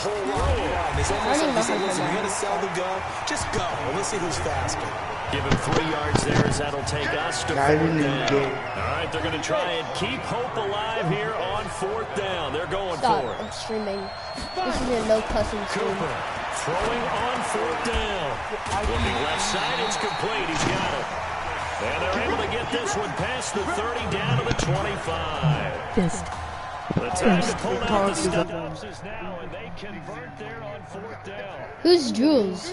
whole line. It's almost like he said, listen, you're going to sell the go. Just go. And let's see who's faster. Give him 3 yards there as that'll take us to 4th down. All right, they're going to try and keep hope alive here on 4th down. They're going for it. I'm streaming. This is a no cussing stream. Cooper throwing on 4th down. Looking left side, it's complete. He's got it. And they're able to get this one past the 30 down to the 25. The time to pull out the stop is now, and they convert there on 4th down. Who's Jules?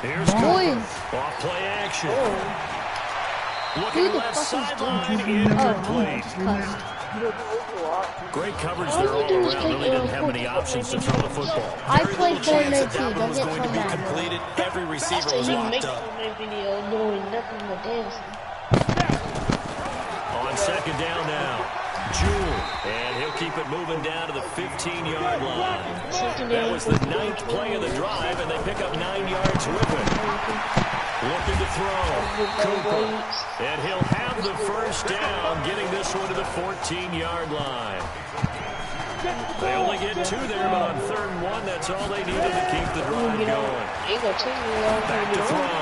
Here's Cooper. Off play action. Looking left sideline, incomplete. Great coverage there all around. Really didn't have many options to throw the football. I play Fortnite too. That Don't was get going to from be that. completed. Every receiver was locked up. On 2nd down now. Jewell, and he'll keep it moving down to the 15-yard line. That was the 9th play of the drive, and they pick up 9 yards with it. Looking to throw. Cooper, and he'll have the 1st down, getting this one to the 14-yard line. They only get 2 there, but on 3rd and 1, that's all they needed to keep the drive going. Back to throw.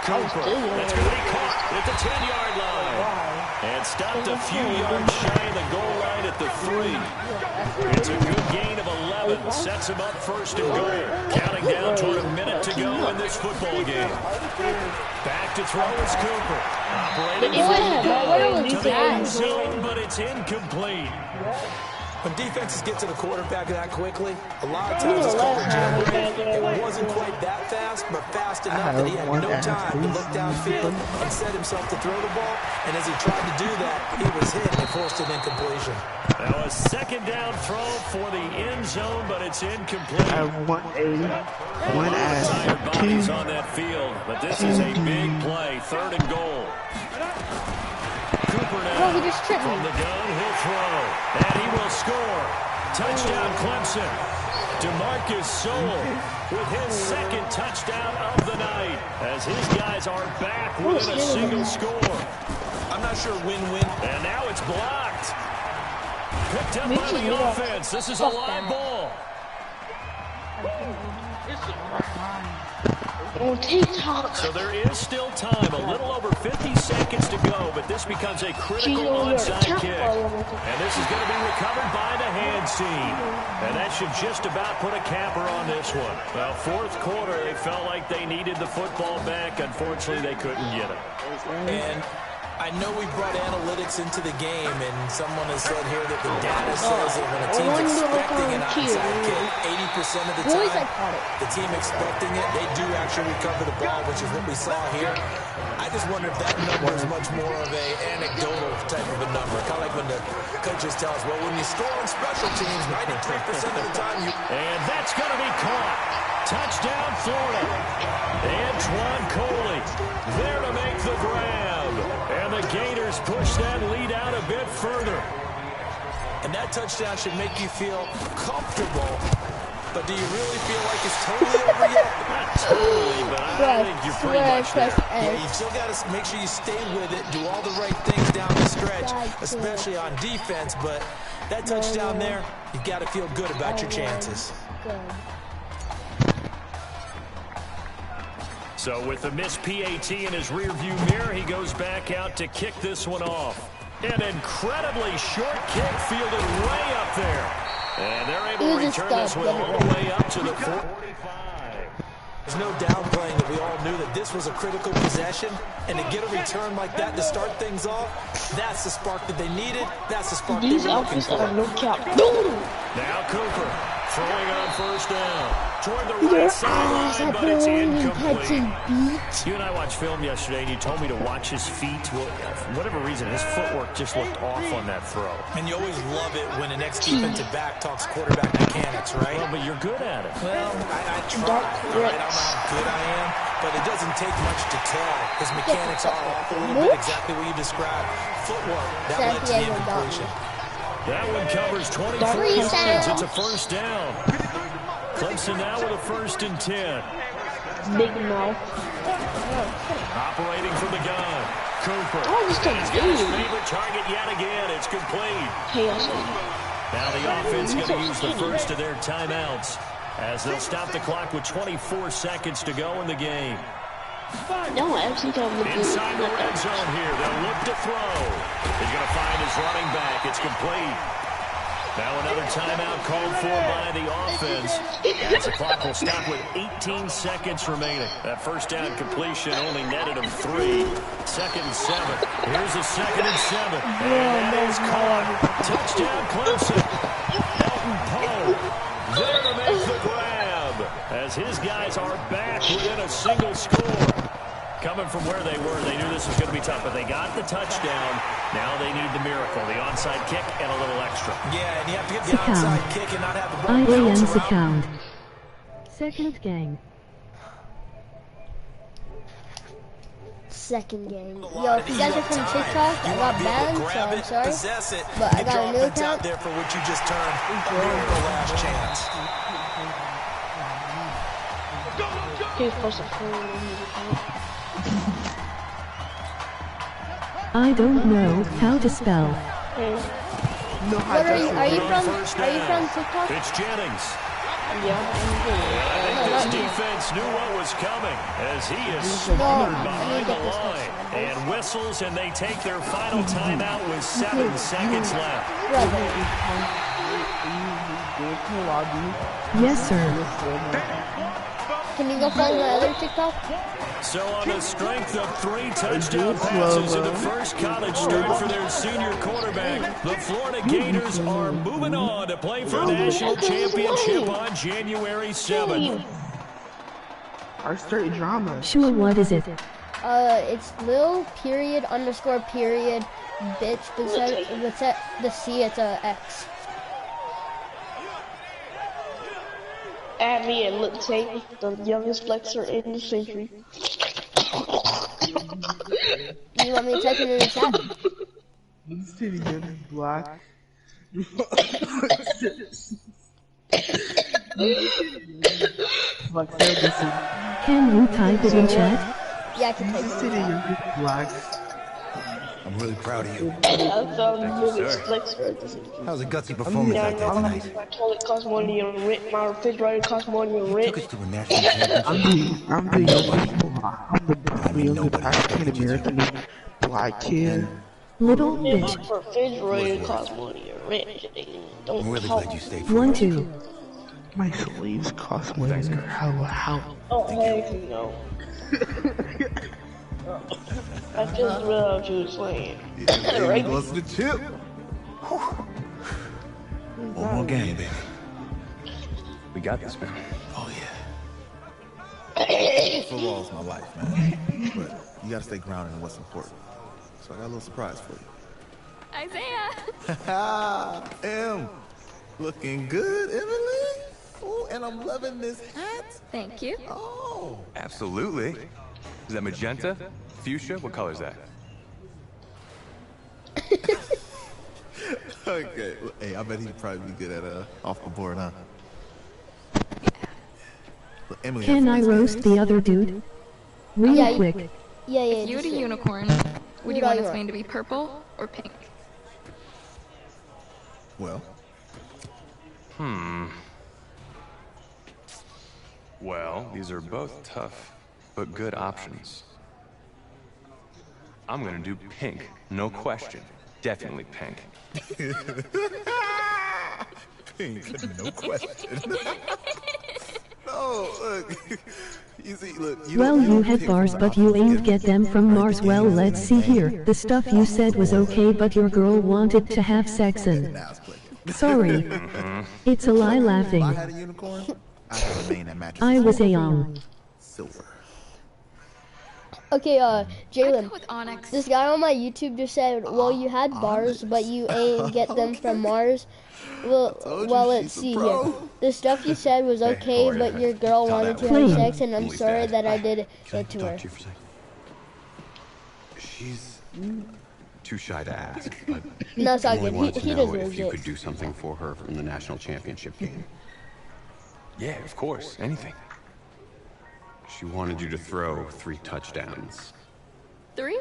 Cooper, that's going to be caught at the 10-yard line. And stopped a few yards shy of the goal line at the 3. It's a good gain of 11. Sets him up 1st and goal. Counting down toward a minute to go in this football game. Back to throw is Cooper. Operating to the end zone, but it's incomplete. When defenses get to the quarterback that quickly, a lot of times it's called a jailbreak. It wasn't quite that fast, but fast enough that he had no time to look downfield and set himself to throw the ball. And as he tried to do that, he was hit and forced an incompletion. Now a 2nd down throw for the end zone, but it's incomplete. I want tired bodies on that field, but this is a big play. 3rd and goal. Cooper now he just tripped me. From the gun, he'll throw, and he will score. Touchdown Clemson. DeMarcus Sowell with his 2nd touchdown of the night, as his guys are back within a single score. I'm not sure win-win. And now it's blocked. Picked up by the offense. This is a live ball. On TikTok. So there is still time, a little over 50 seconds to go, but this becomes a critical onside kick. And this is going to be recovered by the hands team. And that should just about put a capper on this one. Well, 4th quarter, they felt like they needed the football back. Unfortunately, they couldn't get it. And I know we brought analytics into the game, and someone has said here that the data says that when a team's expecting an onside kick, 80% of the time, the team expecting it, they do actually recover the ball, which is what we saw here. I just wonder if that number is much more of a anecdotal type of a number. Kind of like when the coaches tell us, well, when you score on special teams, 93% of the time you... And that's going to be caught. Touchdown, Florida. Antoine Coley there to make the grab. And the Gators push that lead out a bit further. And that touchdown should make you feel comfortable. But do you really feel like it's totally over yet? Not totally, but I think you're pretty much there. Yeah, you still got to make sure you stay with it, do all the right things down the stretch, especially on defense. But that touchdown there, you've got to feel good about your chances. So with the missed PAT in his rearview mirror, he goes back out to kick this one off. An incredibly short kick fielded way up there. And they're able to return this one all the way up to the 45. There's no downplaying that we all knew that this was a critical possession. And to get a return like that to start things off, that's the spark that they needed. That's the spark they were looking for. Now Cooper throwing on 1st down. Toward the right sideline, but it's incomplete. You and I watched film yesterday, and you told me to watch his feet. Well, for whatever reason, his footwork just looked off on that throw. And you always love it when an ex-defensive back talks quarterback mechanics, right? Well, but you're good at it. Well, I try. I don't know how good I am, but it doesn't take much to tell. His mechanics are off a little bit, exactly what you described. Footwork, that led to the incompletion. That one covers 24 yards. It's a 1st down. Clemson now with a 1st and 10. Big mouth. Operating from the gun. Cooper. Oh, this He's got his favorite target yet again. It's complete. Chaos. Now the offense going to use the first of their timeouts as they'll stop the clock with 24 seconds to go in the game. No, actually, inside the red zone here. They'll look to throw. He's going to find his running back. It's complete. Now another timeout called for by the offense, as the clock will stop with 18 seconds remaining. That first down completion only netted him 3. 2nd and 7. Here's a 2nd and 7. And that is caught. Touchdown Clemson. Elton Poe there to make the grab, as his guys are back within a single score. Coming from where they were, they knew this was going to be tough, but they got the touchdown. Now they need the miracle, the onside kick and a little extra. Yeah, and you have to get the onside kick and not have the ball bounce around. Second game. Second game. Yo, if you guys are from TikTok, I got banned, so I'm sorry. But I got a new account. There for what you just turned a miracle last chance. I don't know how to spell. What are you from TikTok? It's Jennings. Yeah. His defense knew what was coming, as he is smothered behind the line. And whistles, and they take their final timeout with 7 seconds left. Yes, sir. Can you go find my other TikTok? So on the strength of 3 touchdown passes in the first college start for their senior quarterback, the Florida Gators are moving on to play for the national championship on January 7th. Our straight drama. Sure, what is it? It's Lil period underscore period bitch, but the C, it's a X. Add me and Lip Tape, the youngest flexer in the century. You want me to type it in the chat? This titty is black. Can you type it in chat? Yeah, I can type This it titty in chat. is black. I'm really proud of you. I found the youngest flexer. That was a gutsy performance out there tonight. My toilet costs more than your rent. My refrigerator costs more than your rent. Took us to a national championship. I'm the youngest African American black kid. Little My bitch. refrigerator costs more than your rent. Don't I'm really talk. glad you stayed for 1, it. 2. My sleeves cost more than how. Oh, heck no. I just realized you were saying. Right? Goes to the chip. One more game, baby. We got this, man. Oh, yeah. Football is my life, man. But you gotta stay grounded in what's important. So I got a little surprise for you. Isaiah! M. Looking good, Emily. Oh, and I'm loving this hat. Thank you. Oh. Absolutely. Is that magenta? Fuchsia? What color is that? Okay. Hey, I bet he'd probably be good at off the board, huh? Look, Emily, Can I roast the other dude? Real Yeah, quick. Yeah. You had a just- unicorn. Would you Who want do I his mane to be purple or pink? Well, Well, these are both tough, but good options. I'm gonna do pink, no question. Definitely pink. pink, no question. No, look. You see, look. Well, you don't had pick bars, from but you ain't options. get them from Like, Mars. the Well, game is let's the see game. here. The stuff you said was okay, but your girl wanted to have sex and... Now it's clicking. Sorry. It's a lie If I laughing. had a unicorn, I'd have a mane that matches I was a silver. young. Silver. Okay, I'd Jalen. go with Onyx. This guy on my YouTube just said, well, you had bars, but you ain't get them from Mars. Well, told you let's she's a see pro. here. The stuff you said was okay, Corey, but your girl tell wanted that to one. have sex, and I'm Believe sorry that. that I did Can I it to talk her. to you for a second? She's too shy to ask, but No, it's all Emily good. wanted He to know deserves if you it. could do something for her in the national championship game. yeah, of course, anything. She wanted you to throw 3 touchdowns. 3?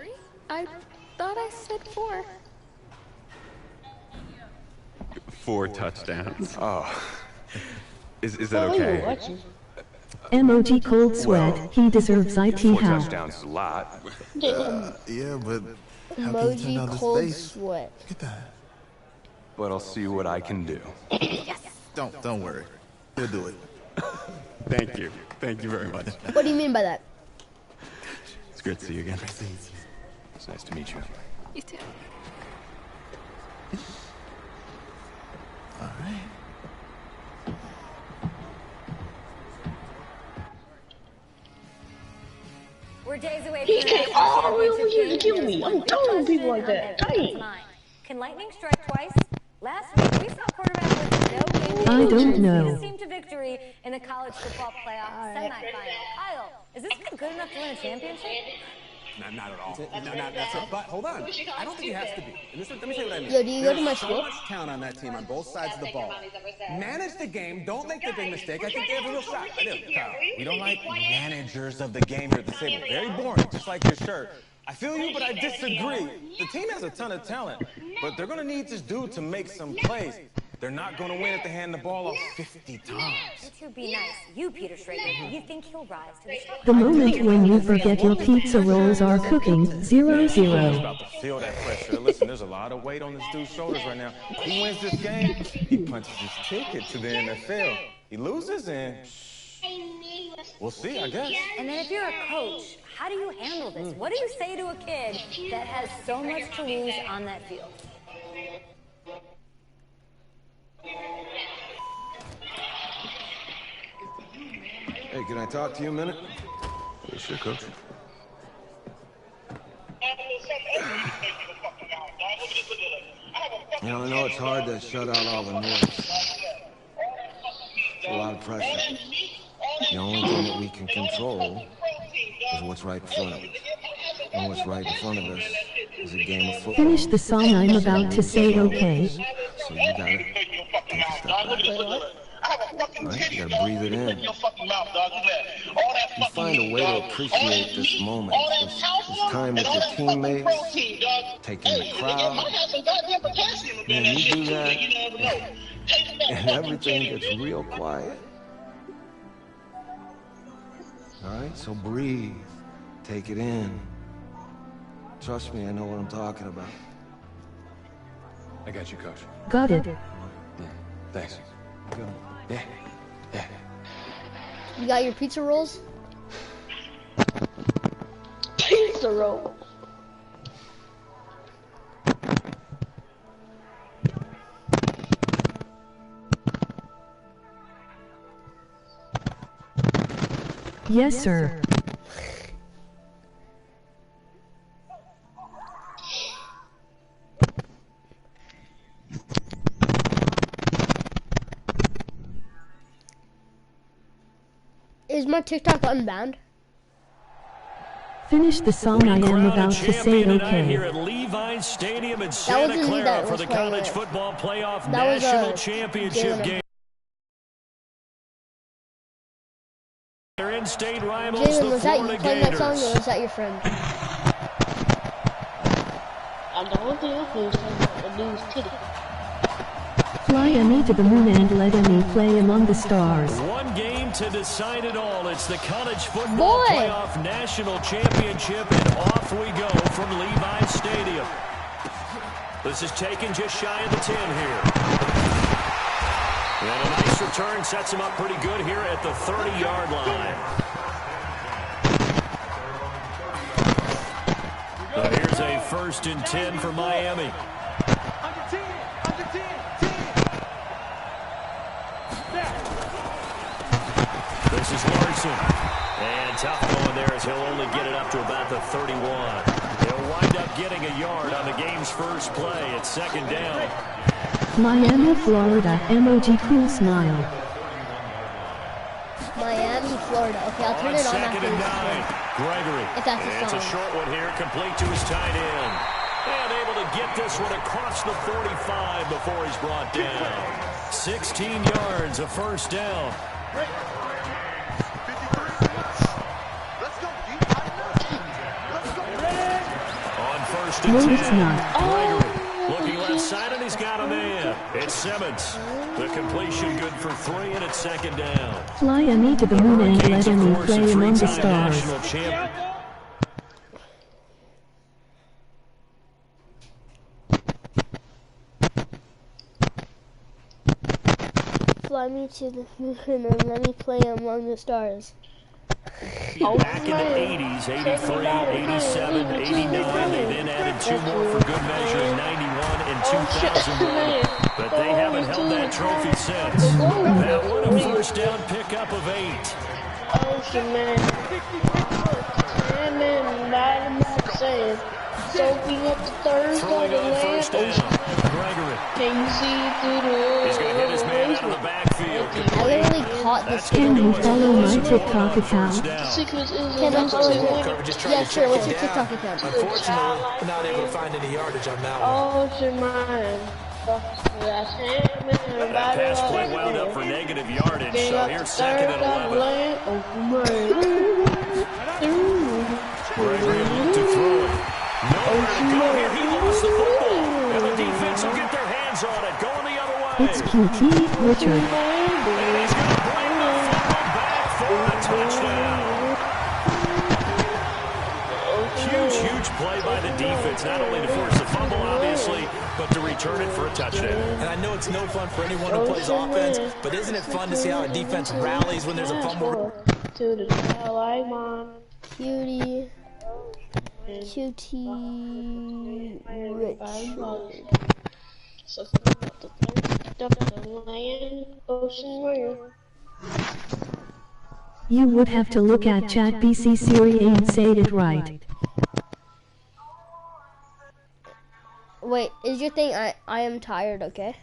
I thought I said 4. 4 touchdowns. Oh, Is that okay? Emoji cold sweat. He deserves IT 4 help. touchdowns is a lot. Yeah, but how can you turn Emoji down this cold face? sweat. Look at that. But I'll see what I can do. Don't worry. He'll do it. Thank you. Thank you very much. What do you mean by that? It's great to see you again. It's nice to meet you. You too. All right. We're days away He from came all the way over here to kill me. I'm done with people like that. Dang. Can lightning strike twice? Last week, we saw quarterback with no game. I don't know. Team to victory in the college football playoff semifinal. Kyle, is this guy good enough to win a championship? Not at all. No, that's it. But hold on. I don't think he has to be. And let me tell you what I mean. Yo, do you go to my There's school? so much talent on that team on both sides of the ball. Manage the game. Don't make the big mistake. I think they have a real shot. I do. Kyle, we don't like managers of the game here at the table. Very boring, just like your shirt. I feel you, but I disagree. The team has a ton of talent, but they're going to need this dude to make some plays. They're not going to win if they hand the ball off 50 times. You two be nice. You, Peter Schrager, you think he'll rise to the top? The moment when you forget your pizza rolls are cooking, 0-0. He's about to feel that pressure. Listen, there's a lot of weight on this dude's shoulders right now. He wins this game, he punches his ticket to the NFL. He loses, and we'll see, I guess. And then if you're a coach, how do you handle this? What do you say to a kid that has so much to lose on that field? Hey, can I talk to you a minute? Yeah, sure, Coach. You know, I know it's hard to shut out all the noise. It's a lot of pressure. The only thing that we can control is what's right in front of us. And what's right in front of us is a game of football. Finish the song I'm about to say, okay? So you gotta take a step back. Right? You gotta breathe it in. You find a way to appreciate this moment, this time with your teammates, taking the crowd. Man, you do that, and everything gets real quiet. All right, so breathe, take it in. Trust me, I know what I'm talking about. I got you, Coach. Got it. Yeah, thanks. Go. Yeah. You got your pizza rolls? Pizza roll. Yes, sir. Is my TikTok unbound? Finish the song I am about to say, okay? Here at Levi's Stadium in Santa Clara for the college football playoff national championship game. They're in state rivals, Jalen, the was that you Florida playing that song, or Gators. was that your friend? I don't think he was talking about the dude's titty. Fly Emmy to the moon and let Emmy play among the stars. One game to decide it all. It's the college football playoff national championship, and off we go from Levi's Stadium. This is taken just shy of the 10 here. And a nice return sets him up pretty good here at the 30-yard line. So here's a 1st and 10 for Miami. This is Larson. And tough going there as he'll only get it up to about the 31. He'll wind up getting a yard on the game's first play at 2nd down. Miami, Florida, emoji cool smile. Miami, Florida. Okay, I'll turn it on after this. Gregory. If that's a It's a song. short one here, complete to his tight end. And able to get this one across the 45 before he's brought down. 16 yards, a 1st down. On 1st and 10, Gregory looking left side, and he's got a man. It's Simmons. The completion good for 3, and it's second down. Fly Emmy to the moon and let Emmy play among the stars. Fly me to the moon and let me play among the stars. Back in the 80s, 83, 87, 89. They then added 2 more for good measure in 91 and 2001. But they haven't held that trophy since. That one a first down pickup of 8. Man. Soaking up the third Throwing on first down. Gregory. Can you see through the He's going to hit his man out of the backfield. I literally caught this Can you follow my TikTok account? Can I follow you? Yeah, sure. What's your TikTok account? Unfortunately, we're not able to find any yardage on that one. Oh, man. That pass play wound up for negative yardage, so here's second and 11. Gregory looked to throw it. Nowhere to go here. He lost the football. And the defense will get their hands on it. Going the other way. It's QT Richard. And he's going to bring the football back for a touchdown. Huge play by the defense. Not only to force the fumble, obviously, but to return it for a touchdown. And I know it's no fun for anyone who plays offense, but isn't it fun to see how a defense rallies when there's a fumble? To the Mom. Cutie. QT Richard. You would have to look at chat BC Siri ain't said it right. Wait, is your thing I am tired, okay?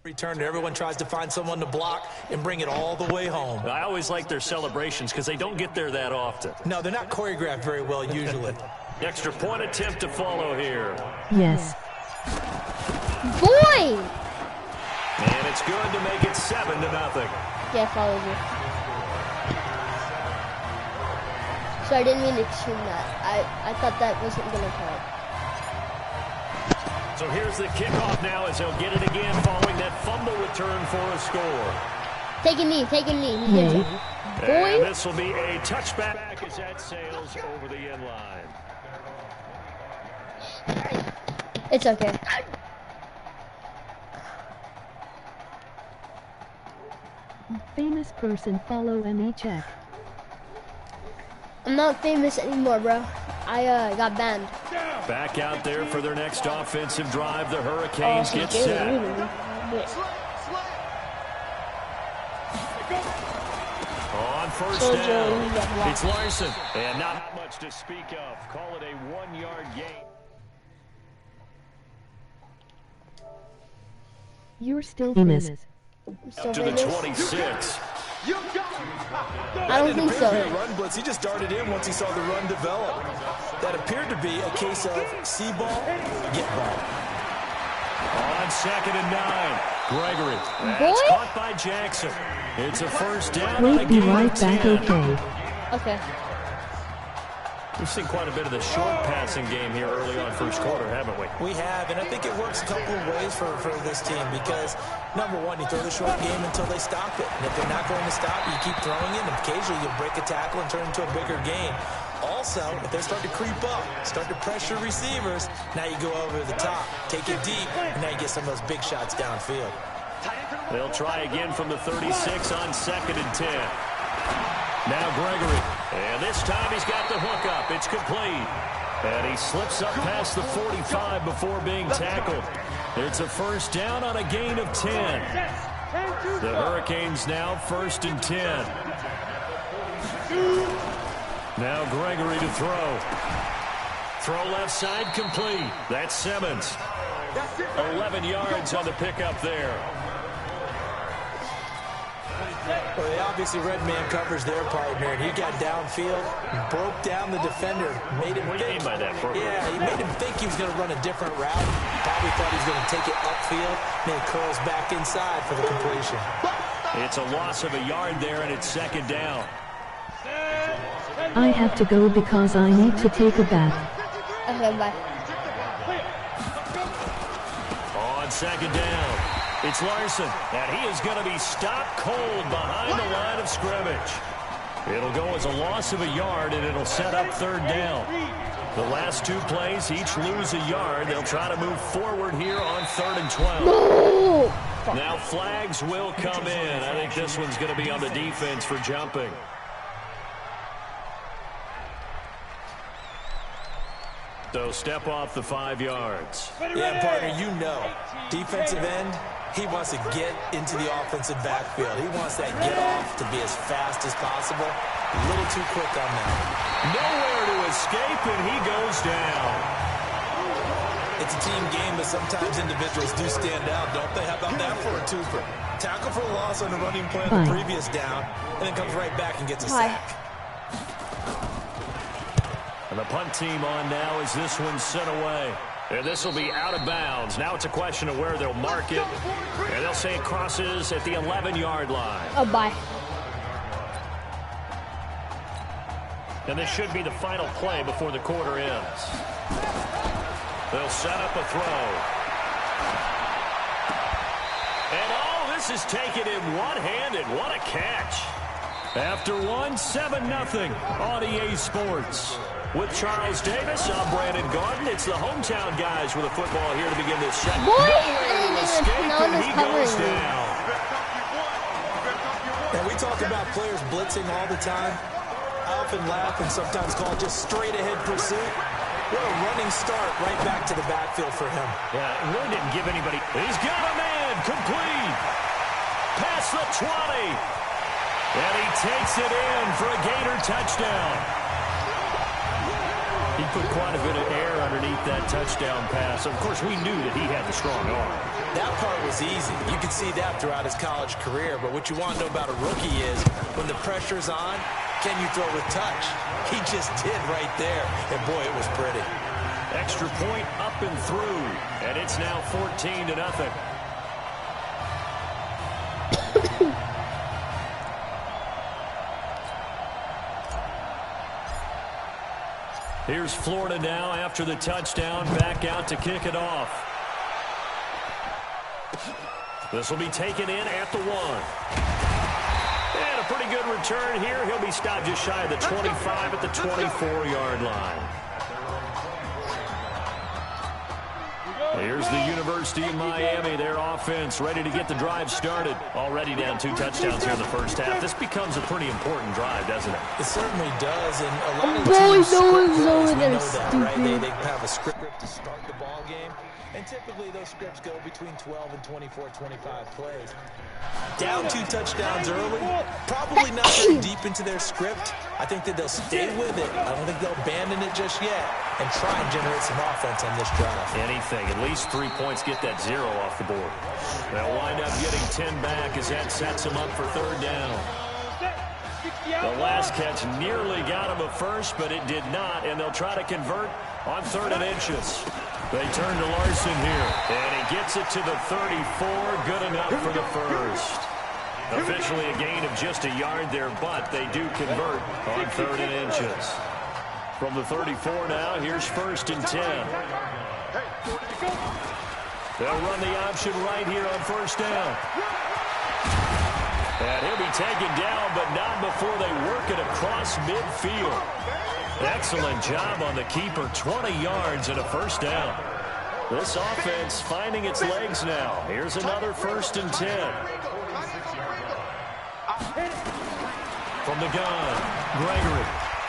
Return, everyone tries to find someone to block and bring it all the way home. I always like their celebrations because they don't get there that often. No, they're not choreographed very well usually. Extra point attempt to follow here. Yes. Boy! And it's good to make it 7-0. Yeah, follow me. So I didn't mean to tune that. I thought that wasn't gonna count. So here's the kickoff now as he'll get it again following that fumble return for a score. Take a knee. Boy. And this will be a touchback as that sails over the end line. It's okay. Famous person follow ME check. I'm not famous anymore, bro. I got banned. Back out there for their next offensive drive. The Hurricanes get set. On first down, it's Larson. And not much to speak of. Call it a 1-yard gain. You're still famous. Up to the 26. I don't think so. Run blitz. He just darted in once he saw the run develop. That appeared to be a case of see ball, get ball. On 2nd and 9, Gregory. That's caught by Jackson. It's a first down. Wait, be right back, okay. Okay. We've seen quite a bit of the short passing game here early on first quarter, haven't we? We have, and I think it works a couple of ways for this team because, number one, you throw the short game until they stop it. And if they're not going to stop it, you keep throwing it, and occasionally you'll break a tackle and turn it into a bigger game. Also, if they start to creep up, start to pressure receivers, now you go over the top, take it deep, and now you get some of those big shots downfield. They'll try again from the 36 on 2nd and 10. Now Gregory, and this time he's got the hook up. It's complete. And he slips up past the 45 before being tackled. It's a first down on a gain of 10. The Hurricanes now 1st and 10. Now Gregory to throw. Throw left side complete. That's Simmons. 11 yards on the pickup there. Well, they obviously red man covers their partner, and he got downfield, broke down the defender, made him what do you mean by that, Brooke? Yeah, he made him think he was going to run a different route. Probably thought he was going to take it upfield, then he curls back inside for the completion. It's a loss of a yard there, and it's 2nd down. I have to go because I need to take a bath. Okay, bye. On second down, it's Larson, and he is going to be stopped cold behind the line of scrimmage. It'll go as a loss of a yard, and it'll set up third down. The last two plays each lose a yard. They'll try to move forward here on 3rd and 12. No! Now flags will come in. I think this one's going to be on the defense for jumping. So step off the 5 yards. Yeah, partner, you know, defensive end, he wants to get into the offensive backfield. He wants that get off to be as fast as possible. A little too quick on that. Nowhere to escape, and he goes down. It's a team game, but sometimes individuals do stand out, don't they? How about that for a twofer? Tackle for a loss on the running play on the previous down, and then comes right back and gets a sack. And the punt team on now as this one's sent away. And this will be out of bounds. Now it's a question of where they'll mark it. And they'll say it crosses at the 11-yard line. Oh, bye. And this should be the final play before the quarter ends. They'll set up a throw. And oh, this is taken in one-handed. What a catch. After one, 7-0 on EA Sports. With Charles Davis, I'm Brandon Garden. It's the hometown guys with a football here to begin this set. Boy, and he goes down. And we talk about players blitzing all the time. I often laugh and sometimes call it just straight-ahead pursuit. What a running start right back to the backfield for him. Yeah, it really didn't give anybody. He's got a man, complete. Past the 20. And he takes it in for a Gator touchdown. He put quite a bit of air underneath that touchdown pass. Of course, we knew that he had the strong arm. That part was easy. You could see that throughout his college career. But what you want to know about a rookie is when the pressure's on, can you throw with touch? He just did right there. And, boy, it was pretty. Extra point up and through. And it's now 14-0. Here's Florida now after the touchdown, back out to kick it off. This will be taken in at the 1. And a pretty good return here. He'll be stopped just shy of the 25 at the 24-yard line. Here's the University of Miami, their offense ready to get the drive started. Already down 2 touchdowns here in the first half. This becomes a pretty important drive, doesn't it? It certainly does, and a lot of teams they have a script to start the ball game, and typically those scripts go between 12 and 24, 25 plays. Down 2 touchdowns early, probably not very deep into their script. I think that they'll stay with it. I don't think they'll abandon it just yet and try and generate some offense on this drive. Anything, at least 3 points, get that 0 off the board. They'll wind up getting 10 back as that sets them up for third down. The last catch nearly got him a first, but it did not, and they'll try to convert on 3rd and inches. They turn to Larson here, and he gets it to the 34, good enough for the first. Officially a gain of just a yard there, but they do convert on 3rd and inches. From the 34 now, here's 1st and 10. They'll run the option right here on 1st down. And he'll be taken down, but not before they work it across midfield. Excellent job on the keeper, 20 yards and a 1st down. This offense finding its legs now. Here's another 1st and 10. From the gun, Gregory.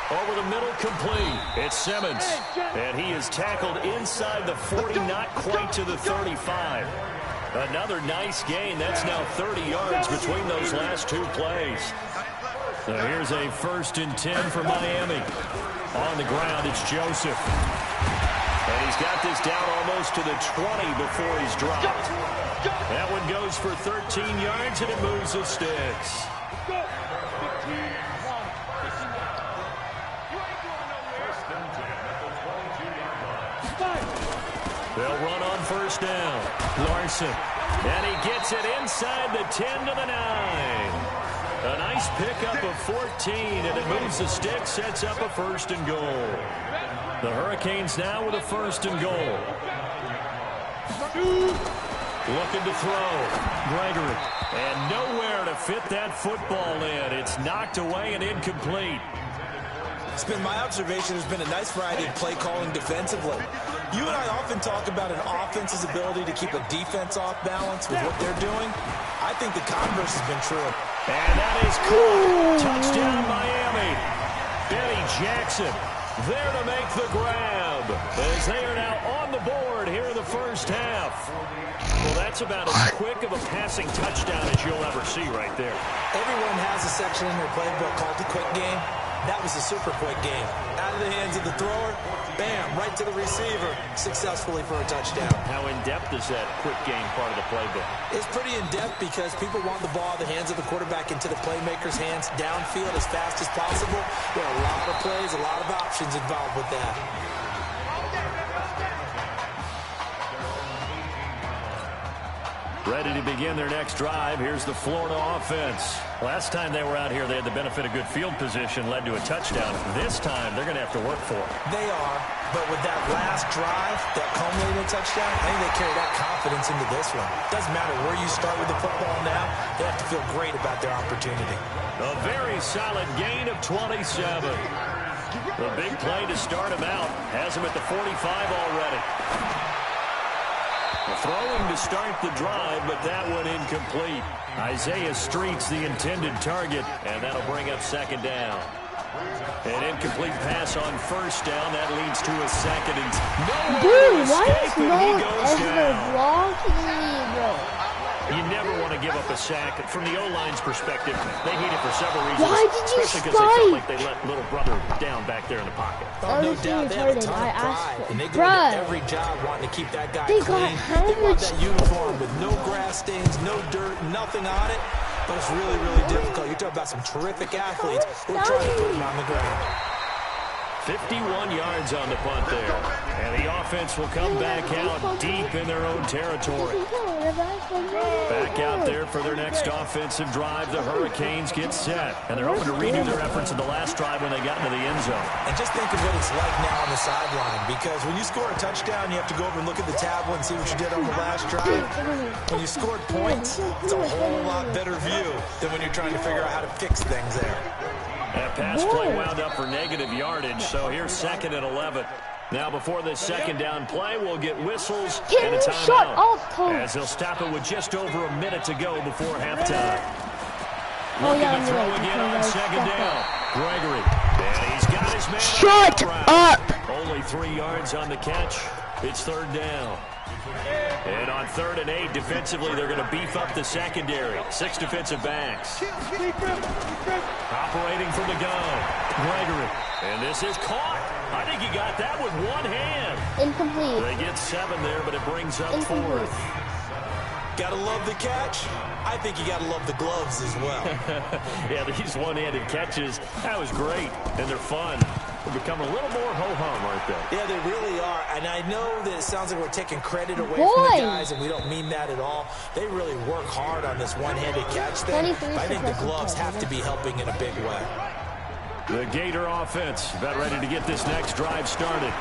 Over the middle, complete. It's Simmons. And he is tackled inside the 40, not quite to the 35. Another nice gain. That's now 30 yards between those last 2 plays. So here's a 1st and 10 for Miami. On the ground, it's Joseph. And he's got this down almost to the 20 before he's dropped. That one goes for 13 yards, and it moves the sticks. They'll run on 1st down. Larson. And he gets it inside the 10 to the 9. A nice pickup of 14, and it moves the stick, sets up a 1st and goal. The Hurricanes now with a 1st and goal. Looking to throw. Gregory. And nowhere to fit that football in. It's knocked away and incomplete. It's been my observation there's been a nice variety of play calling defensively. You and I often talk about an offense's ability to keep a defense off balance with what they're doing. I think the converse has been true. And that is caught. Touchdown, Miami. Benny Jackson there to make the grab as they are now on the board here in the first half. Well, that's about as quick of a passing touchdown as you'll ever see right there. Everyone has a section in their playbook called the quick game. That was a super quick game. Out of the hands of the thrower, bam, right to the receiver, successfully for a touchdown. How in-depth is that quick game part of the playbook? It's pretty in-depth because people want the ball in the hands of the quarterback into the playmaker's hands downfield as fast as possible. There are a lot of plays, a lot of options involved with that. Ready to begin their next drive. Here's the Florida offense. Last time they were out here, they had the benefit of good field position, led to a touchdown. This time, they're going to have to work for it. They are, but with that last drive, that culminating touchdown, I think they carry that confidence into this one. Doesn't matter where you start with the football now, they have to feel great about their opportunity. A very solid gain of 27. The big play to start him out has him at the 45 already. Throwing to start the drive, but that one incomplete. Isaiah Street's the intended target, and that'll bring up 2nd down. An incomplete pass on 1st down. That leads to a 2nd and dude, why is no blocking, bro? You never want to give up a sack. From the O-line's perspective, they hate it for several reasons. Why did you especially because they felt like they let little brother down back there in the pocket. Oh, no doubt. They have a ton of pride, and they go into every job wanting to keep that guy clean. They want that uniform with no grass stains, no dirt, nothing on it. But it's really, really difficult. You're talking about some terrific athletes who are trying to put him on the ground. 51 yards on the punt there. And the offense will come back out deep in their own territory. Back out there for their next offensive drive. The Hurricanes get set. And they're hoping to redo their efforts in the last drive when they got into the end zone. And just think of what it's like now on the sideline. Because when you score a touchdown, you have to go over and look at the tablet and see what you did on the last drive. When you scored points, it's a whole lot better view than when you're trying to figure out how to fix things there. That pass play wound up for negative yardage, so here's 2nd and 11. Now before this 2nd down play, we'll get whistles and a timeout. As they'll stop it with just over a minute to go before halftime. Looking to throw again on 2nd down. Gregory. And he's got his man. Shut up! Only 3 yards on the catch. It's 3rd down. And on 3rd and 8, defensively, they're going to beef up the secondary. 6 defensive backs. Operating from the gun. Gregory. And this is caught. I think he got that with one hand. Incomplete. They get 7 there, but it brings up 4th. Gotta love the catch. I think you gotta love the gloves as well. Yeah, these one-handed catches, that was great. And they're fun. They're becoming a little more ho-hum, aren't they? Yeah, they really are. And I know that it sounds like we're taking credit away from the guys, and we don't mean that at all. They really work hard on this one-handed catch thing. I think the gloves have to be helping in a big way. The Gator offense about ready to get this next drive started.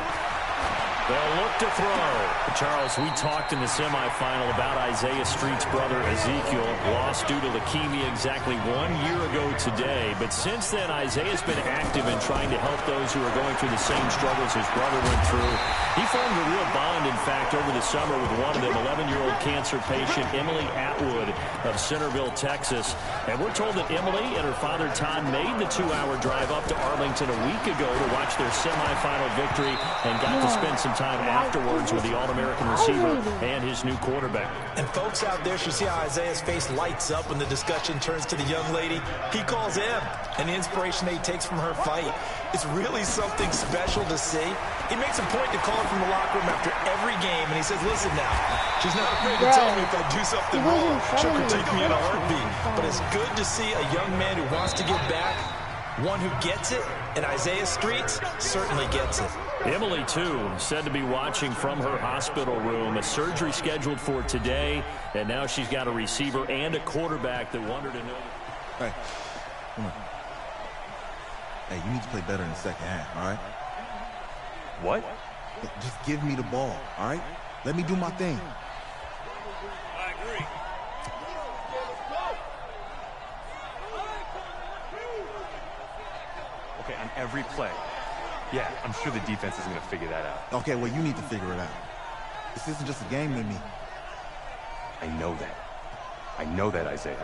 They'll look to throw. Charles, we talked in the semifinal about Isaiah Street's brother, Ezekiel, lost due to leukemia exactly 1 year ago today. But since then, Isaiah's been active in trying to help those who are going through the same struggles his brother went through. He formed a real bond, in fact, over the summer with one of them, 11-year-old cancer patient Emily Atwood of Centerville, Texas. And we're told that Emily and her father, Todd, made the 2-hour drive up to Arlington a week ago to watch their semifinal victory and got to spend some time afterwards with the All-American receiver and his new quarterback. And folks out there should see how Isaiah's face lights up when the discussion turns to the young lady. He calls him, and the inspiration that he takes from her fight. It's really something special to see. He makes a point to call her from the locker room after every game, and he says, listen now, she's not afraid to tell me if I do something wrong. She'll critique me in a heartbeat. But it's good to see a young man who wants to give back, one who gets it, and Isaiah Streets certainly gets it. Emily, too, said to be watching from her hospital room. A surgery scheduled for today, and now she's got a receiver and a quarterback that want her to know. Hey, come on. Hey, you need to play better in the second half, all right? What? Just give me the ball, all right? Let me do my thing. I agree. Okay, on every play. Yeah, I'm sure the defense isn't going to figure that out. Okay, well, you need to figure it out. This isn't just a game to me. I know that. I know that, Isaiah.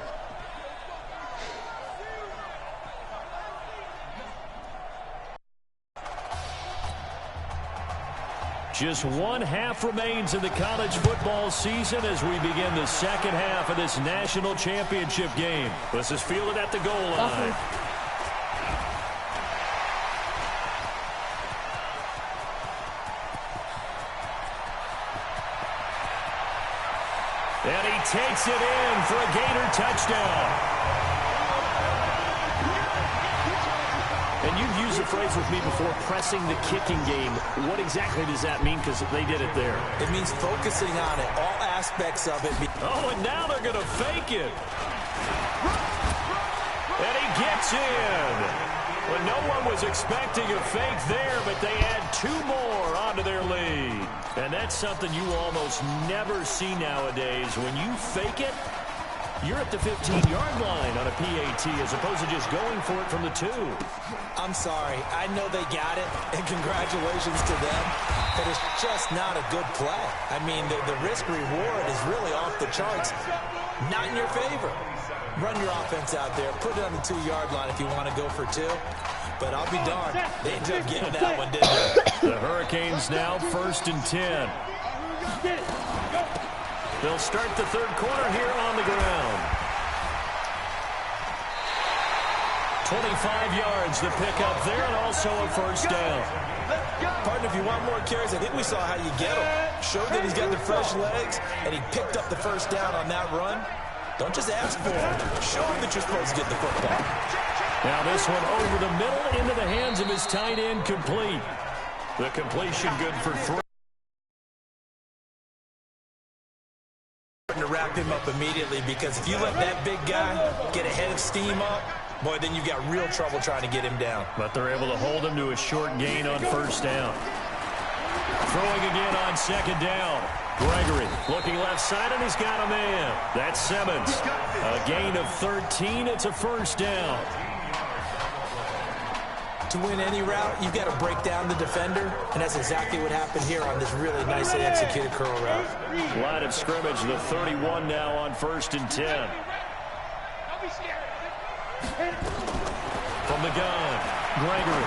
Just one half remains in the college football season as we begin the second half of this national championship game. This is fielded at the goal line. And he takes it in for a Gator touchdown. And you've used the phrase with me before, pressing the kicking game. What exactly does that mean? Because they did it there. It means focusing on it, all aspects of it. Oh, and now they're going to fake it. And he gets in. Well, no one was expecting a fake there, but they add 2 more onto their lead. And that's something you almost never see nowadays. When you fake it, you're at the 15-yard line on a PAT as opposed to just going for it from the 2. I'm sorry. I know they got it, and congratulations to them, but it's just not a good play. I mean, the risk-reward is really off the charts. Not in your favor. Run your offense out there. Put it on the 2-yard line if you want to go for 2. But I'll be darned. They ended up getting that one, didn't they? The Hurricanes now 1st and 10. They'll start the third quarter here on the ground. 25 yards the pickup there, and also a first down. Partner, if you want more carries, I think we saw how you get him. Showed that he's got the fresh legs, and he picked up the first down on that run. Don't just ask for him. Show him that you're supposed to get the football. Now this one over the middle into the hands of his tight end, complete. The completion good for 3. To wrap him up immediately, because if you let that big guy get a head of steam up, boy, then you've got real trouble trying to get him down. But they're able to hold him to a short gain on first down. Throwing again on second down. Gregory looking left side, and he's got a man. That's Simmons. A gain of 13. It's a first down. To win any route, you've got to break down the defender, and that's exactly what happened here on this really nicely executed curl route. Line of scrimmage, the 31 now on 1st and 10. From the gun, Gregory.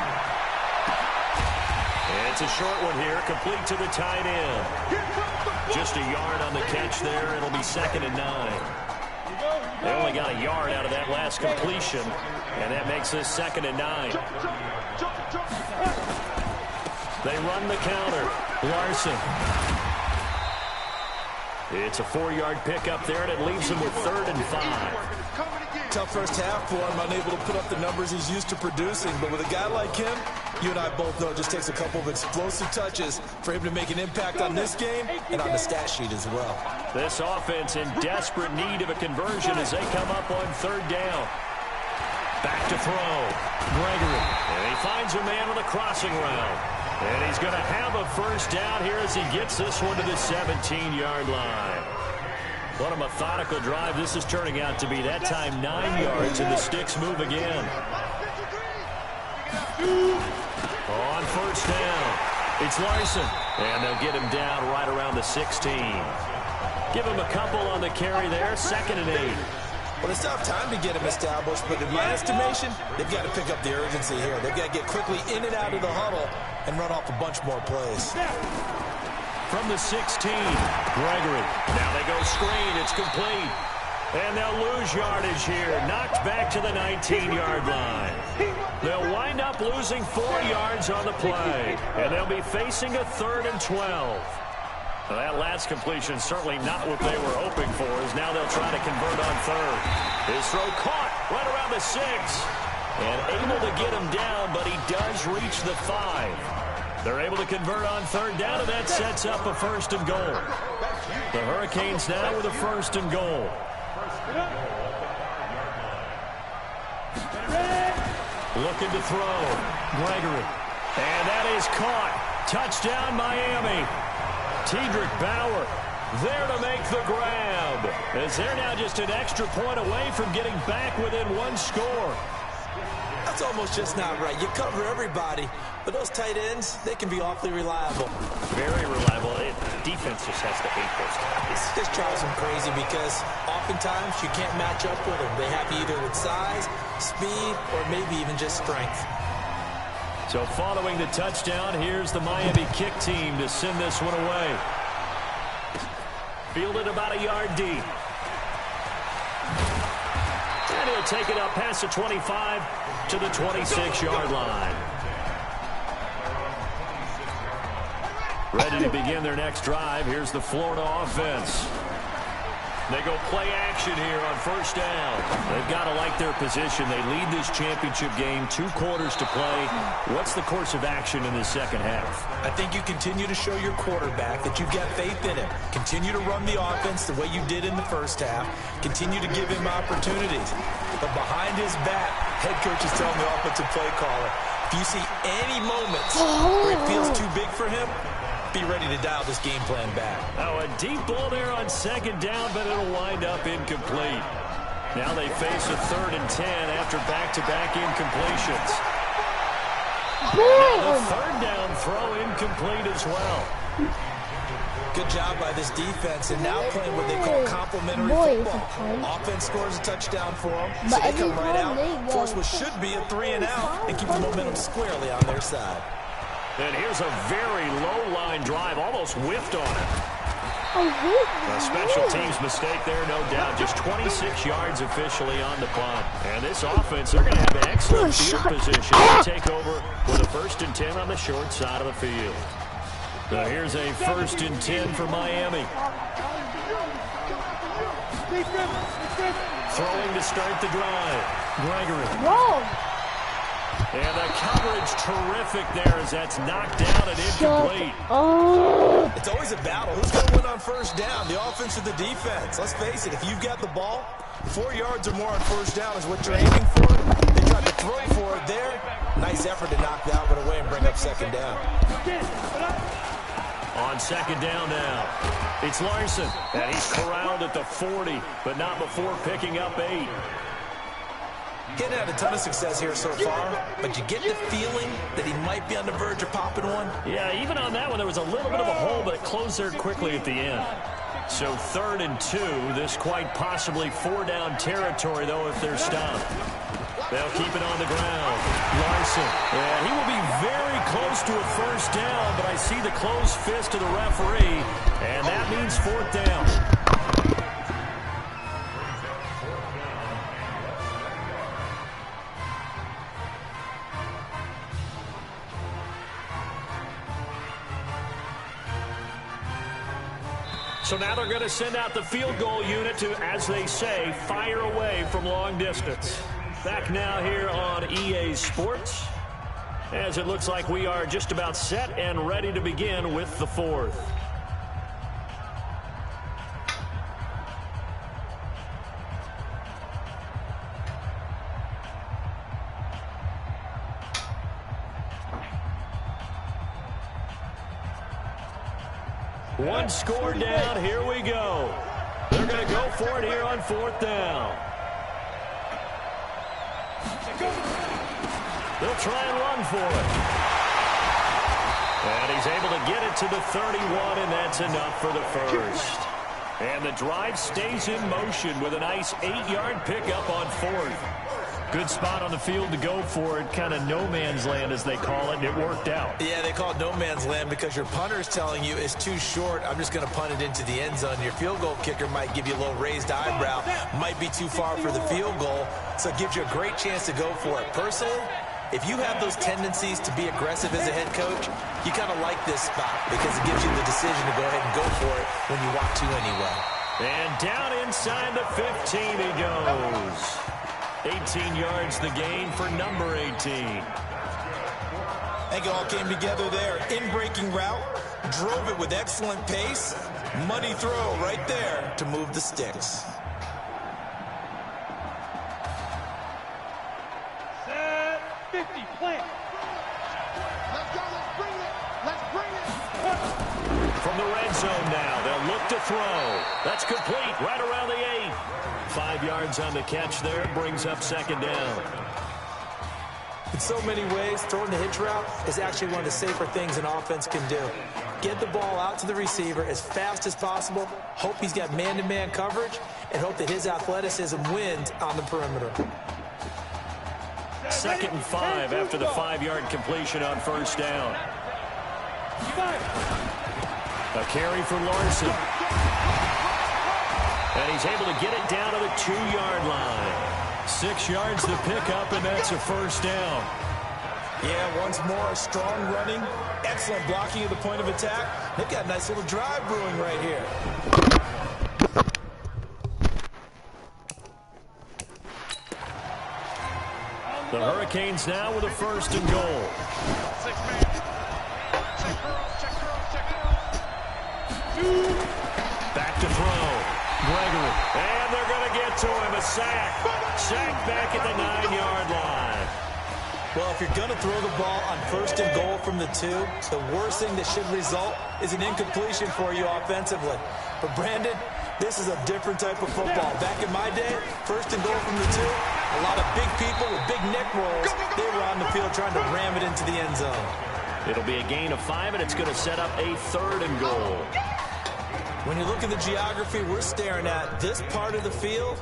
It's a short one here, complete to the tight end. Just a yard on the catch there. It'll be 2nd and 9. They only got a yard out of that last completion, and that makes this 2nd and 9. They run the counter. Larson. It's a 4-yard pickup there, and it leaves him with 3rd and 5. Tough first half for him, unable to put up the numbers he's used to producing. But with a guy like him, you and I both know it just takes a couple of explosive touches for him to make an impact on this game and on the stat sheet as well. This offense in desperate need of a conversion as they come up on 3rd down. Back to throw. Gregory. And he finds a man on the crossing route. And he's going to have a first down here as he gets this one to the 17-yard line. What a methodical drive this is turning out to be. That time 9 yards, and the sticks move again. On first down, it's Larson. And they'll get him down right around the 16. Give him a couple on the carry there, 2nd and 8. Well, it's tough time to get him established, but in my estimation, they've got to pick up the urgency here. They've got to get quickly in and out of the huddle and run off a bunch more plays. From the 16, Gregory. Now they go screen. It's complete. And they'll lose yardage here. Knocked back to the 19-yard line. They'll wind up losing 4 yards on the play. And they'll be facing a 3rd and 12. Well, that last completion certainly not what they were hoping for, as now they'll try to convert on 3rd. His throw caught right around the 6. And able to get him down, but he does reach the 5. They're able to convert on 3rd down, and that sets up a 1st and goal. The Hurricanes now with a 1st and goal. looking to throw. Gregory. And that is caught. Touchdown, Miami. Tedrick Bauer there to make the grab, as they're now just an extra point away from getting back within one score. That's almost just not right. You cover everybody, but those tight ends, they can be awfully reliable. Very reliable. Defense just has to hate those guys. This drives them crazy because oftentimes you can't match up with them. They have you either with size, speed, or maybe even just strength. So following the touchdown, here's the Miami kick team to send this one away. Fielded about a yard deep. And he'll take it up past the 25 to the 26-yard line. Ready to begin their next drive. Here's the Florida offense. They go play action here on first down. They've got to like their position. They lead this championship game, 2 quarters to play. What's the course of action in the second half? I think you continue to show your quarterback that you've got faith in him. Continue to run the offense the way you did in the first half. Continue to give him opportunities. But behind his back, head coach is telling the offensive play caller, if you see any moments where it feels too big for him, be ready to dial this game plan back. Oh, a deep ball there on second down, but it'll wind up incomplete. Now they face a 3rd and 10 after back-to-back incompletions. Now the 3rd down throw incomplete as well. Good job by this defense, and now playing what they call complementary football. Offense scores a touchdown for them, so they come right out, force what should be a 3-and-out, and keep the momentum squarely on their side. And here's a very low-line drive, almost whiffed on it. A special teams mistake there, no doubt. Just 26 yards officially on the punt. And this offense, they're going to have an excellent field position to take over with a 1st and 10 on the short side of the field. So here's a 1st and 10 for Miami. Throwing to start the drive. Gregory. And the coverage terrific there as that's knocked down and incomplete. It's always a battle. Who's going to win on first down, the offense or the defense? Let's face it, if you've got the ball, 4 yards or more on first down is what you're aiming for. They tried to throw for it there. Nice effort to knock that one away and bring up 2nd down. On 2nd down now, it's Larson. And he's corralled at the 40, but not before picking up 8. Getting had a ton of success here so far, but you get the feeling that he might be on the verge of popping one. Yeah, even on that one, there was a little bit of a hole, but it closed there quickly at the end. So 3rd and 2, this quite possibly 4-down territory, though, if they're stopped. They'll keep it on the ground. Larson, and he will be very close to a 1st down, but I see the closed fist of the referee, and that means 4th down. So now they're going to send out the field goal unit to, as they say, fire away from long distance. Back now here on EA Sports, as it looks like we are just about set and ready to begin with the 4th. One score down, here we go. They're going to go for it here on 4th down. They'll try and run for it. And he's able to get it to the 31, and that's enough for the 1st. And the drive stays in motion with a nice 8-yard pickup on 4th. Good spot on the field to go for it, kind of no man's land as they call it, and it worked out. Yeah, they call it no man's land because your punter is telling you it's too short. I'm just going to punt it into the end zone. Your field goal kicker might give you a little raised eyebrow, might be too far for the field goal, so it gives you a great chance to go for it. Personally, if you have those tendencies to be aggressive as a head coach, you kind of like this spot because it gives you the decision to go ahead and go for it when you want to anyway. And down inside the 15 he goes. 18 yards the gain for number 18. I think it all came together there. In-breaking route, drove it with excellent pace. Money throw right there to move the sticks. Set, 50. zone now. They'll look to throw. That's complete right around the 8. 5 yards on the catch there. Brings up second down. In so many ways, throwing the hitch route is actually one of the safer things an offense can do. Get the ball out to the receiver as fast as possible, hope he's got man-to-man coverage, and hope that his athleticism wins on the perimeter. 2nd and 5 after the 5-yard completion on first down. A carry for Larson. And he's able to get it down to the 2-yard line. 6 yards to pick up, and that's a first down. Yeah, once more, strong running, excellent blocking at the point of attack. They've got a nice little drive brewing right here. The Hurricanes now with a 1st and goal. Back to throw. Gregory. And they're going to get to him. A sack. Sack back at the 9-yard line. Well, if you're going to throw the ball on 1st and goal from the 2, the worst thing that should result is an incompletion for you offensively. But, Brandon, this is a different type of football. Back in my day, 1st and goal from the 2, a lot of big people with big neck rolls, they were on the field trying to ram it into the end zone. It'll be a gain of 5, and it's going to set up a 3rd and goal. When you look at the geography we're staring at, this part of the field,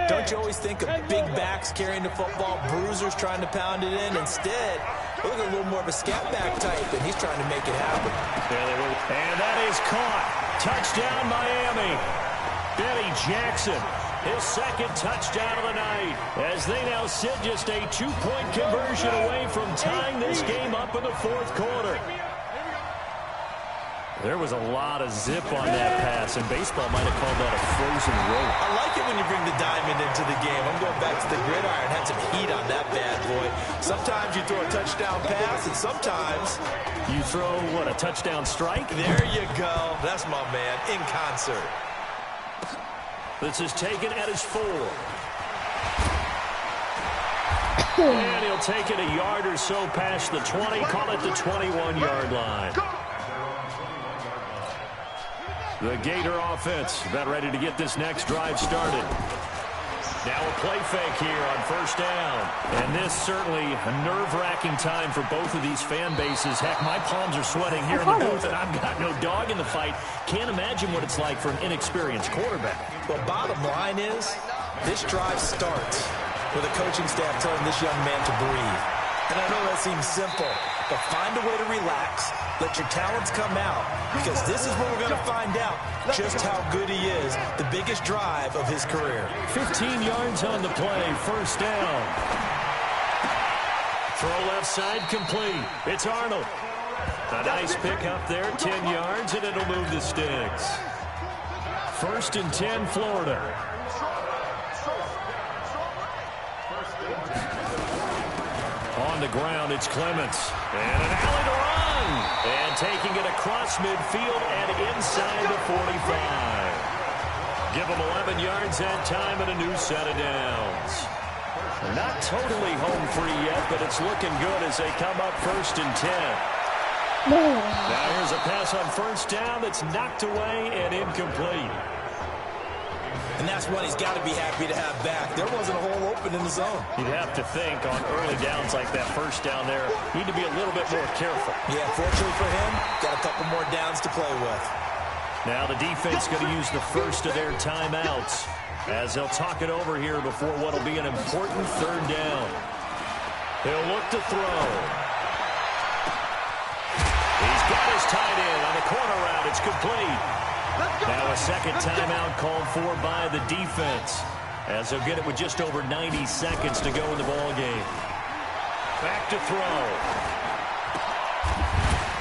don't you always think of big backs carrying the football, bruisers trying to pound it in? Instead, look at a little more of a scat back type, and he's trying to make it happen. And that is caught. Touchdown, Miami. Benny Jackson, his 2nd touchdown of the night, as they now sit just a 2-point conversion away from tying this game up in the 4th quarter. There was a lot of zip on that pass, and baseball might have called that a frozen rope. I like it when you bring the diamond into the game. I'm going back to the gridiron. Had some heat on that bad boy. Sometimes you throw a touchdown pass, and sometimes you throw, what, a touchdown strike? There you go. That's my man, in concert. This is taken at his 4. And he'll take it a yard or so past the 20, call it the 21-yard line. The Gator offense about ready to get this next drive started. Now a play fake here on 1st down. And this certainly a nerve-wracking time for both of these fan bases. Heck, my palms are sweating here in the booth, and I've got no dog in the fight. Can't imagine what it's like for an inexperienced quarterback. Well, bottom line is, this drive starts with a coaching staff telling this young man to breathe. And I know that seems simple, but find a way to relax, let your talents come out, because this is where we're going to find out just how good he is, the biggest drive of his career. 15 yards on the play, 1st down. Throw left side complete. It's Arnold. A nice pickup there, 10 yards, and it'll move the sticks. 1st and 10, Florida. On the ground, it's Clements. And an alley to run. And taking it across midfield and inside the 45. Give them 11 yards that time and a new set of downs. Not totally home free yet, but it's looking good as they come up 1st and 10. Now here's a pass on 1st down that's knocked away and incomplete. And that's one he's got to be happy to have back. There wasn't a hole open in the zone. You'd have to think on early downs like that 1st down there, need to be a little bit more careful. Yeah, fortunately for him, got a couple more downs to play with. Now the defense going to use the first of their timeouts as they'll talk it over here before what will be an important 3rd down. They'll look to throw. He's got his tight end on the corner route. It's complete. Now a 2nd timeout called for by the defense as they'll get it with just over 90 seconds to go in the ball game. Back to throw.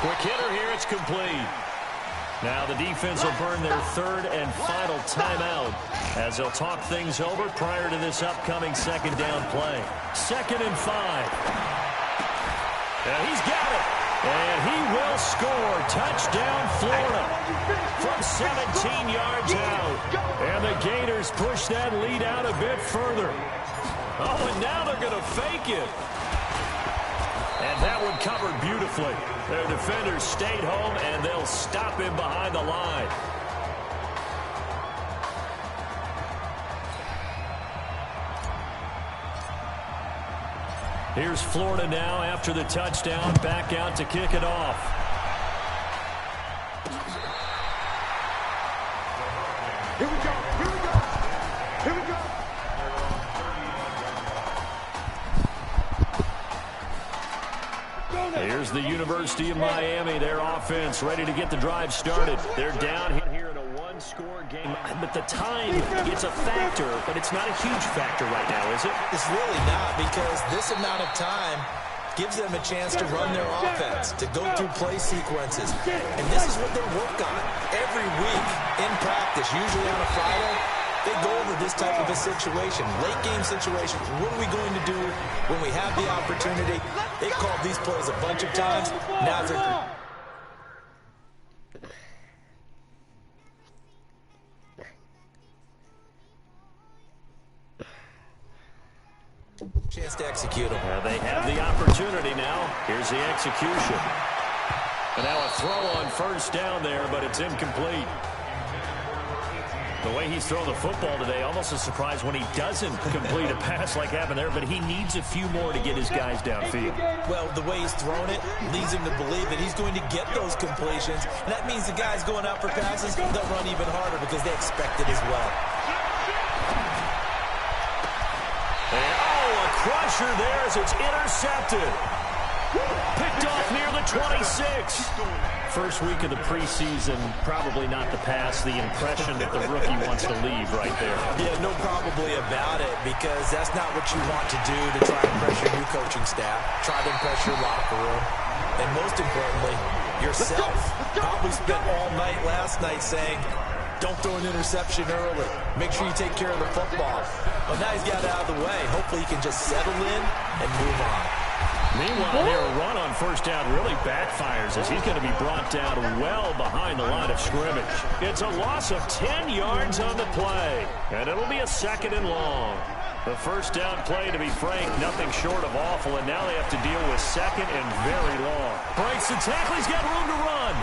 Quick hitter here. It's complete. Now the defense will burn their 3rd and final timeout as they'll talk things over prior to this upcoming 2nd down play. 2nd and 5. And he's got it. And he will score. Touchdown, Florida. From 17 yards out. And the Gators push that lead out a bit further. Oh, and now they're going to fake it. And that one covered beautifully. Their defenders stayed home, and they'll stop him behind the line. Here's Florida now after the touchdown, back out to kick it off. Here we go, here we go, here we go. Here's the University of Miami, their offense ready to get the drive started. They're down here in a one-score game. But the time, it's a factor, but it's not a huge factor right now, is it? It's really not, because this amount of time gives them a chance to run their offense, to go through play sequences. And this is what they work on every week in practice, usually on a Friday. They go over this type of a situation, late game situation. What are we going to do when we have the opportunity? They called these plays a bunch of times. Now they're... chance to execute them. They have the opportunity now. Here's the execution. And now a throw on first down there, but it's incomplete. The way he's thrown the football today, almost a surprise when he doesn't complete a pass like happened there, but he needs a few more to get his guys downfield. Well, the way he's thrown it leads him to believe that he's going to get those completions. And that means the guys going out for passes, they'll run even harder because they expect it as well. Crusher there as it's intercepted. Picked off near the 26. First week of the preseason, probably not the pass, the impression that the rookie wants to leave right there. Yeah, no probably about it, because that's not what you want to do to try and pressure your coaching staff, try to impress your locker room, and most importantly, yourself. Probably spent all night last night saying, don't throw an interception early. Make sure you take care of the football. But now he's got it out of the way. Hopefully he can just settle in and move on. Meanwhile, their run on first down really backfires as he's going to be brought down well behind the line of scrimmage. It's a loss of 10 yards on the play, and it'll be a 2nd and long. The first down play, to be frank, nothing short of awful, and now they have to deal with 2nd and very long. Breaks the tackle. He's got room to run.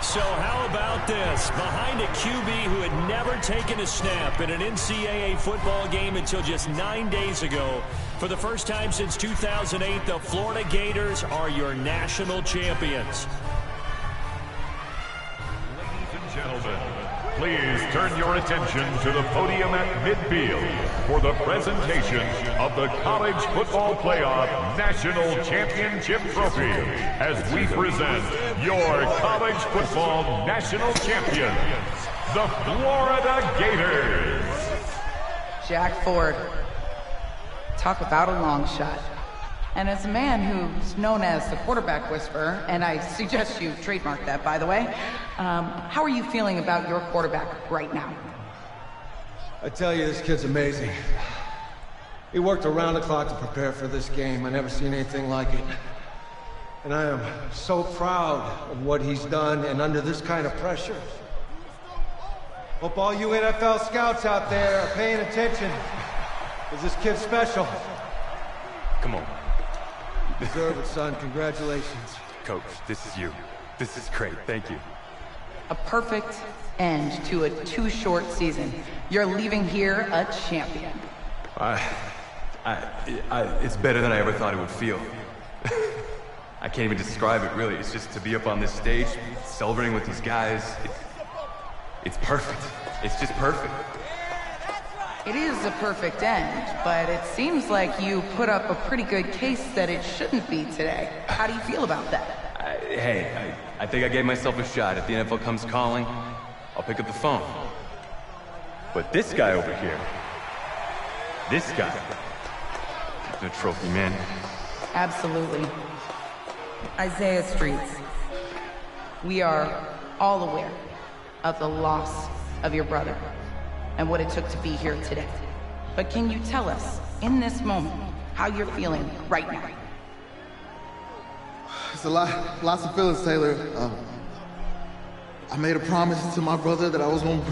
So how about this? Behind a QB who had never taken a snap in an NCAA football game until just 9 days ago. For the first time since 2008, the Florida Gators are your national champions. Ladies and gentlemen, please turn your attention to the podium at midfield for the presentation of the College Football Playoff National Championship Trophy as we present your college football national champions, the Florida Gators. Jack Ford. Talk about a long shot. And as a man who's known as the quarterback whisperer, and I suggest you trademark that, by the way, how are you feeling about your quarterback right now? I tell you, this kid's amazing. He worked around the clock to prepare for this game. I never seen anything like it. And I am so proud of what he's done, and under this kind of pressure. Hope all you NFL scouts out there are paying attention, because this kid's special. Come on. You deserve it, son. Congratulations. Coach, this is you. This is great. Thank you. A perfect end to a too short season. You're leaving here a champion. It's better than I ever thought it would feel. I can't even describe it, really. It's just to be up on this stage, celebrating with these guys. It's perfect. It's just perfect. It is a perfect end, but it seems like you put up a pretty good case that it shouldn't be today. How do you feel about that? I think I gave myself a shot. If the NFL comes calling, I'll pick up the phone. But this guy over here, this guy, he's a trophy man. Absolutely. Isaiah Streets, we are all aware of the loss of your brother and what it took to be here today. But can you tell us, in this moment, how you're feeling right now? It's lots of feelings, Taylor. I made a promise to my brother that I was gonna...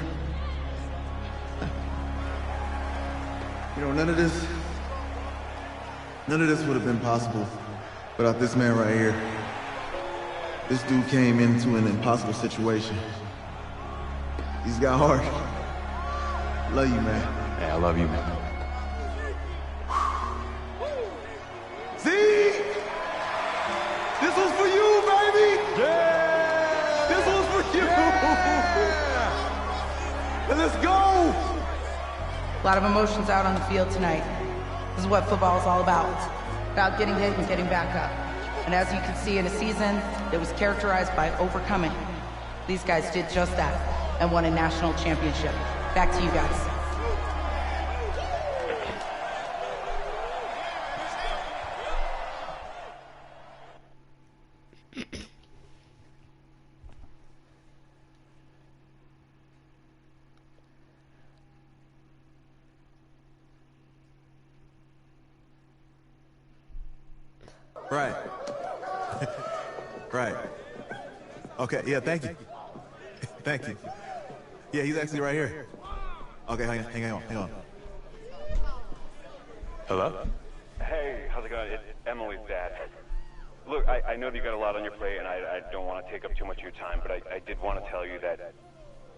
You know, none of this would have been possible without this man right here. This dude came into an impossible situation. He's got heart. Love you, man. Hey, I love you, man. See? This was for you, baby! Yeah! This was for you! Yeah! And let's go! A lot of emotions out on the field tonight. This is what football is all about. About getting hit and getting back up. And as you can see, in a season that was characterized by overcoming, these guys did just that and won a national championship. Back to you guys. Right. Right. Okay, yeah, thank you. Thank you. Yeah, he's actually right here. Okay, hang on. Hello? Hey, how's it going? It's Emily's dad. Look, I know that you got a lot on your plate, and I don't want to take up too much of your time, but I did want to tell you that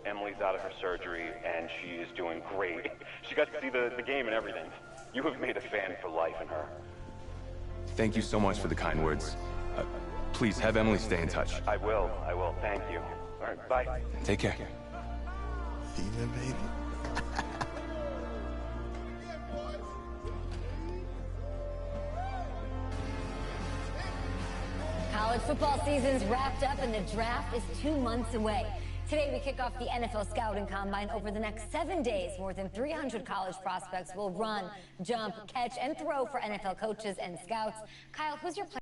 Emily's out of her surgery, and she is doing great. She got to see the game and everything. You have made a fan for life in her. Thank you so much for the kind words. Please have Emily stay in touch. I will. Thank you. All right, bye. Take care. Even baby. College football season's wrapped up and the draft is 2 months away. Today we kick off the NFL Scouting Combine. Over the next 7 days, more than 300 college prospects will run, jump, catch, and throw for NFL coaches and scouts. Kyle, who's your player?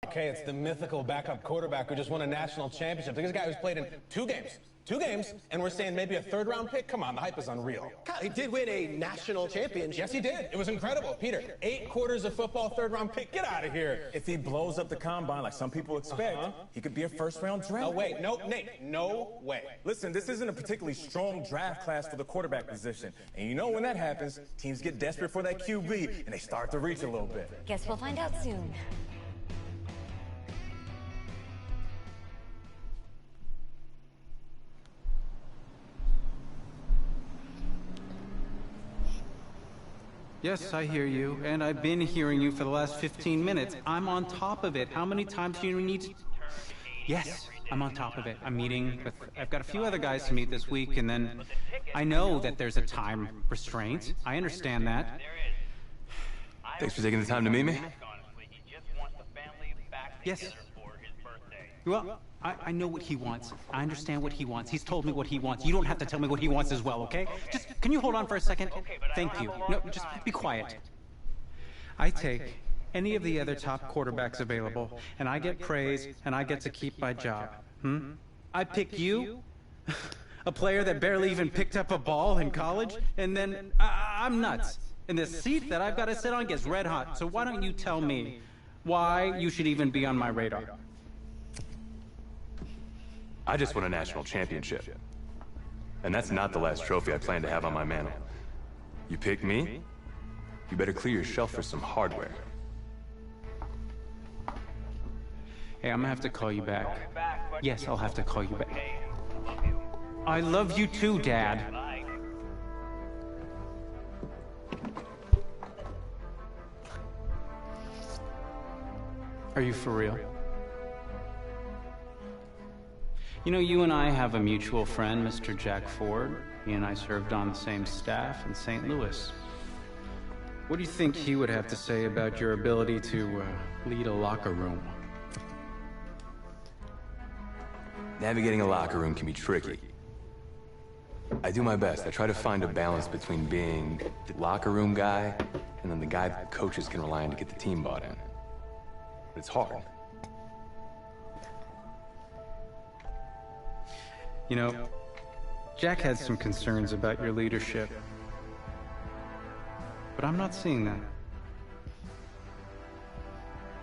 Okay, it's the mythical backup quarterback who just won a national championship. This guy who's played in two games, and we're saying maybe a third-round pick? Come on, the hype is unreal. Kyle, he did win a national championship. Yes, he did. It was incredible. Peter, 8 quarters of football, third-round pick. Get out of here. If he blows up the combine like some people expect, he could be a first-round draft. No way. No, Nate, no way. Listen, this isn't a particularly strong draft class for the quarterback position. And you know when that happens, teams get desperate for that QB, and they start to reach a little bit. Guess we'll find out soon. Yes, I hear you, and I've been hearing you for the last 15 minutes. I'm on top of it. How many times do you need to... Yes, I'm on top of it. I'm meeting with... I've got a few other guys to meet this week, and then I know that there's a time restraint. I understand that. Thanks for taking the time to meet me. Yes. Well, I know what he wants. I understand what he wants. He's told me what he wants. You don't have to tell me what he wants as well, okay? Just, can you hold on for a second? Thank you. No, just be quiet. I take any of the other top quarterbacks available, and I get praise, and I get to keep my job. I pick you, a player that barely even picked up a ball in college, and then I'm nuts. And the seat that I've got to sit on gets red hot. So why don't you tell me why you should even be on my radar? I just won a national championship. And that's not the last trophy I plan to have on my mantle. You pick me, you better clear your shelf for some hardware. Hey, I'm gonna have to call you back. Yes, I'll have to call you back. I love you too, Dad. Are you for real? You know, you and I have a mutual friend, Mr. Jack Ford. He and I served on the same staff in St. Louis. What do you think he would have to say about your ability to lead a locker room? Navigating a locker room can be tricky. I do my best. I try to find a balance between being the locker room guy and then the guy that coaches can rely on to get the team bought in. But it's hard. You know, Jack had some concerns about your leadership. But I'm not seeing that.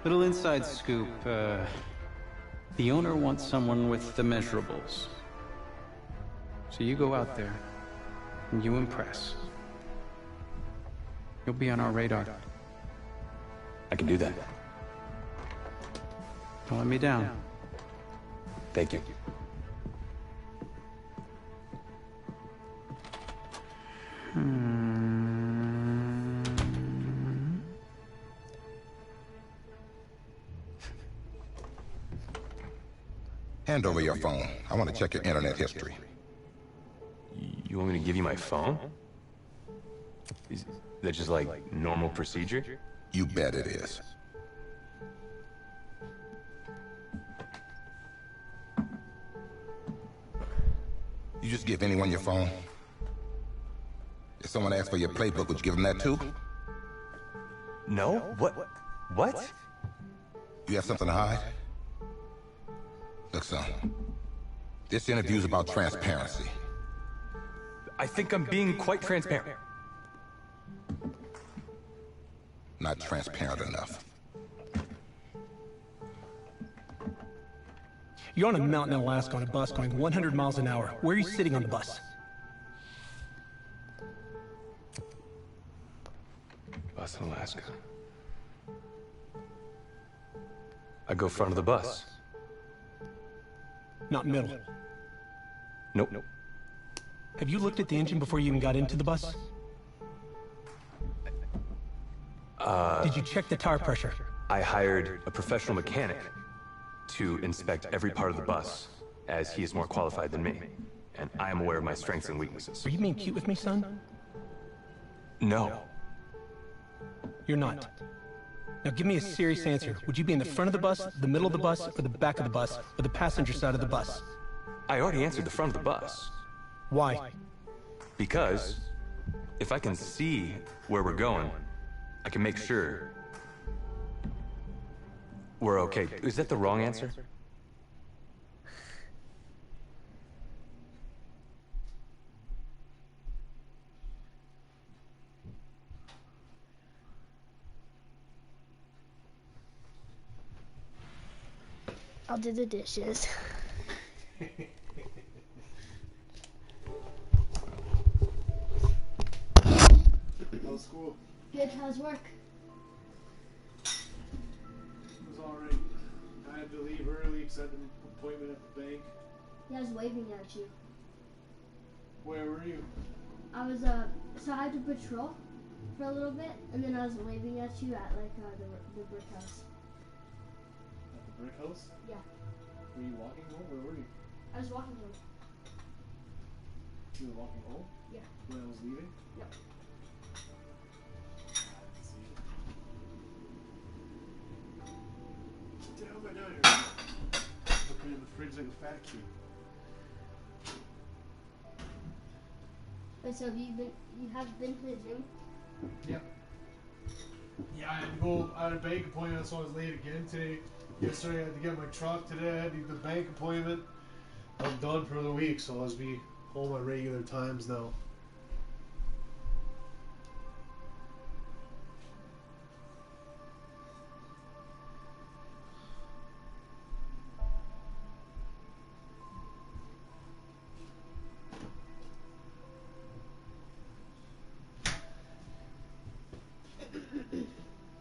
Little inside scoop, the owner wants someone with the measurables. So you go out there and you impress. You'll be on our radar. I can do that. Don't let me down. Thank you. Hand over your phone. I want to check your internet history. You want me to give you my phone? Is that just like normal procedure? You bet it is. You just give anyone your phone? If someone asks for your playbook, would you give them that too? No? What? You have something to hide? Look, son. This interview's about transparency. I think I'm being quite transparent. Not transparent enough. You're on a mountain in Alaska on a bus going 100 miles an hour. Where are you sitting on the bus? Bus in Alaska. I go front of the bus. Not middle. Nope. Have you looked at the engine before you even got into the bus? Did you check the tire pressure? I hired a professional mechanic to inspect every part of the bus, as he is more qualified than me, and I am aware of my strengths and weaknesses. Are you being cute with me, son? No. You're not. Now give me a serious answer. Would you be in the front of the bus, the middle of the bus, or the back of the bus, or the passenger side of the bus? I already answered the front of the bus. Why? Because if I can see where we're going, I can make sure we're okay. Is that the wrong answer? I'll do the dishes. How's school? Good, how's work? It was alright. I had to leave early because I had an appointment at the bank. Yeah, I was waving at you. Where were you? I was, so I had to patrol for a little bit, and then I was waving at you at, like, the brick house. At the brick house? Yeah. Were you walking home? Where were you? I was walking home. You were walking home? Yeah. When I was leaving? Yep. What the hell am I doing here? Looking in the fridge like a fat kid. Wait, so you have been to the gym? Yeah. Yeah, I had a bank appointment, so I was late again today. Yesterday I had to get my truck. Today I had the bank appointment. I'm done for the week, so I'll be home at regular times now.